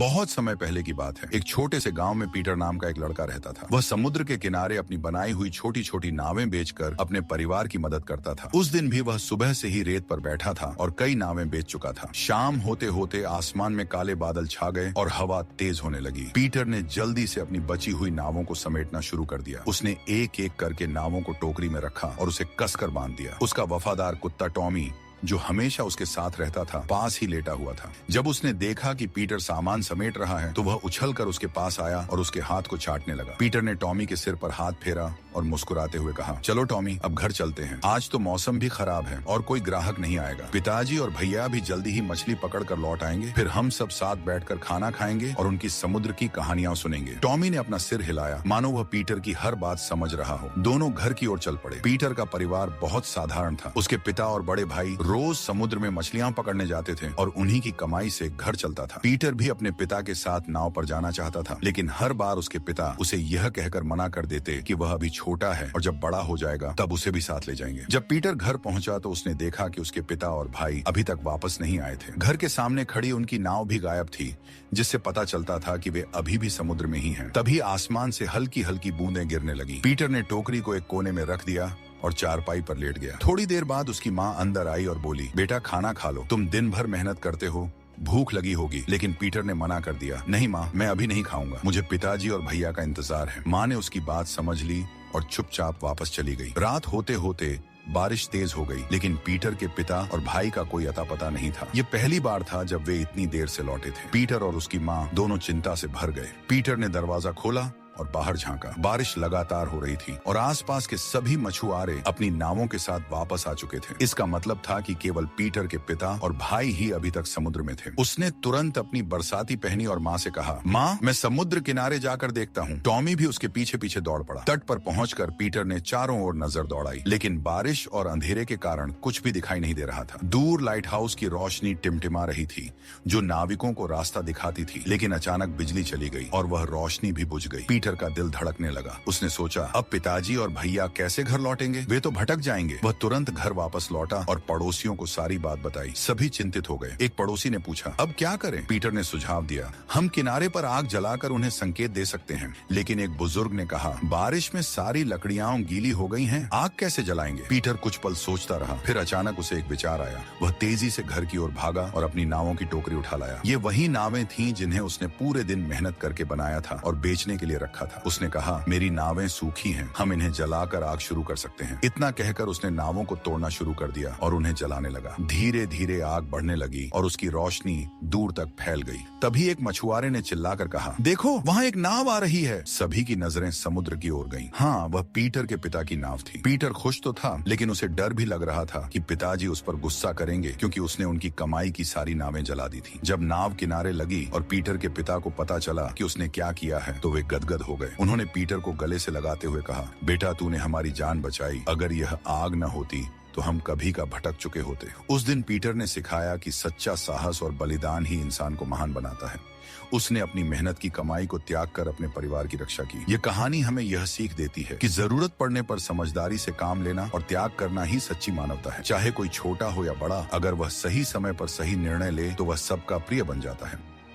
बहुत समय पहले की बात है। एक छोटे से गांव में पीटर नाम का एक लड़का रहता था। वह समुद्र के किनारे अपनी बनाई हुई छोटी छोटी नावें बेचकर अपने परिवार की मदद करता था। उस दिन भी वह सुबह से ही रेत पर बैठा था और कई नावें बेच चुका था। शाम होते होते आसमान में काले बादल छा गए और हवा तेज होने लगी। पीटर ने जल्दी से अपनी बची हुई नावों को समेटना शुरू कर दिया। उसने एक एक करके नावों को टोकरी में रखा और उसे कसकर बांध दिया। उसका वफादार कुत्ता टॉमी, जो हमेशा उसके साथ रहता था, पास ही लेटा हुआ था। जब उसने देखा कि पीटर सामान समेट रहा है तो वह उछलकर उसके पास आया और उसके हाथ को चाटने लगा। पीटर ने टॉमी के सिर पर हाथ फेरा और मुस्कुराते हुए कहा, चलो टॉमी, अब घर चलते हैं। आज तो मौसम भी खराब है और कोई ग्राहक नहीं आएगा। पिताजी और भैया भी जल्दी ही मछली पकड़ कर लौट आएंगे। फिर हम सब साथ बैठकर खाना खाएंगे और उनकी समुद्र की कहानियां सुनेंगे। टॉमी ने अपना सिर हिलाया, मानो वह पीटर की हर बात समझ रहा हो। दोनों घर की ओर चल पड़े। पीटर का परिवार बहुत साधारण था। उसके पिता और बड़े भाई रोज समुद्र में मछलियां पकड़ने जाते थे और उन्हीं की कमाई से घर चलता था। पीटर भी अपने पिता के साथ नाव पर जाना चाहता था, लेकिन हर बार उसके पिता उसे यह कहकर मना कर देते कि वह अभी छोटा है और जब बड़ा हो जाएगा तब उसे भी साथ ले जाएंगे। जब पीटर घर पहुंचा तो उसने देखा कि उसके पिता और भाई अभी तक वापस नहीं आए थे। घर के सामने खड़ी उनकी नाव भी गायब थी, जिससे पता चलता था कि वे अभी भी समुद्र में ही हैं। तभी आसमान से हल्की हल्की बूंदें गिरने लगी। पीटर ने टोकरी को एक कोने में रख दिया और चारपाई पर लेट गया। थोड़ी देर बाद उसकी माँ अंदर आई और बोली, बेटा खाना खा लो, तुम दिन भर मेहनत करते हो, भूख लगी होगी। लेकिन पीटर ने मना कर दिया, नहीं माँ, मैं अभी नहीं खाऊंगा, मुझे पिताजी और भैया का इंतजार है। माँ ने उसकी बात समझ ली और चुपचाप वापस चली गई। रात होते होते बारिश तेज हो गई, लेकिन पीटर के पिता और भाई का कोई अता पता नहीं था। ये पहली बार था जब वे इतनी देर से लौटे थे। पीटर और उसकी माँ दोनों चिंता से भर गए। पीटर ने दरवाजा खोला और बाहर झांका। बारिश लगातार हो रही थी और आसपास के सभी मछुआरे अपनी नावों के साथ वापस आ चुके थे। इसका मतलब था कि केवल पीटर के पिता और भाई ही अभी तक समुद्र में थे। उसने तुरंत अपनी बरसाती पहनी और माँ से कहा, माँ, मैं समुद्र किनारे जाकर देखता हूँ। टॉमी भी उसके पीछे पीछे दौड़ पड़ा। तट पर पहुंचकर पीटर ने चारों ओर नजर दौड़ाई, लेकिन बारिश और अंधेरे के कारण कुछ भी दिखाई नहीं दे रहा था। दूर लाइट हाउस की रोशनी टिमटिमा रही थी, जो नाविकों को रास्ता दिखाती थी। लेकिन अचानक बिजली चली गई और वह रोशनी भी बुझ गई। पीटर का दिल धड़कने लगा। उसने सोचा, अब पिताजी और भैया कैसे घर लौटेंगे? वे तो भटक जाएंगे। वह तुरंत घर वापस लौटा और पड़ोसियों को सारी बात बताई। सभी चिंतित हो गए। एक पड़ोसी ने पूछा, अब क्या करें? पीटर ने सुझाव दिया, हम किनारे पर आग जलाकर उन्हें संकेत दे सकते हैं। लेकिन एक बुजुर्ग ने कहा, बारिश में सारी लकड़ियां गीली हो गई हैं, आग कैसे जलाएंगे? पीटर कुछ पल सोचता रहा। फिर अचानक उसे एक विचार आया। वह तेजी से घर की ओर भागा और अपनी नावों की टोकरी उठा लाया। ये वही नावें थीं जिन्हें उसने पूरे दिन मेहनत करके बनाया था और बेचने के लिए रखा था। उसने कहा, मेरी नावें सूखी हैं, हम इन्हें जलाकर आग शुरू कर सकते हैं। इतना कहकर उसने नावों को तोड़ना शुरू कर दिया और उन्हें जलाने लगा। धीरे धीरे आग बढ़ने लगी और उसकी रोशनी दूर तक फैल गई। तभी एक मछुआरे ने चिल्लाकर कहा, देखो, वहाँ एक नाव आ रही है। सभी की नजरें समुद्र की ओर गईं। हाँ, वह पीटर के पिता की नाव थी। पीटर खुश तो था, लेकिन उसे डर भी लग रहा था कि पिताजी उस पर गुस्सा करेंगे, क्योंकि उसने उनकी कमाई की सारी नावें जला दी थी। जब नाव किनारे लगी और पीटर के पिता को पता चला कि उसने क्या किया है, तो वे गदगद हो गए। उन्होंने पीटर को गले से लगाते हुए कहा, बेटा, तूने हमारी जान बचाई। अगर यह आग न होती तो हम कभी का भटक चुके होते। उस दिन पीटर ने सिखाया कि सच्चा साहस और बलिदान ही इंसान को महान बनाता है। उसने अपनी मेहनत की कमाई को त्याग कर अपने परिवार की रक्षा की। ये कहानी हमें यह सीख देती है कि जरूरत पड़ने पर समझदारी से काम लेना और त्याग करना ही सच्ची मानवता है। चाहे कोई छोटा हो या बड़ा, अगर वह सही समय पर सही निर्णय ले तो वह सबका प्रिय बन जाता है।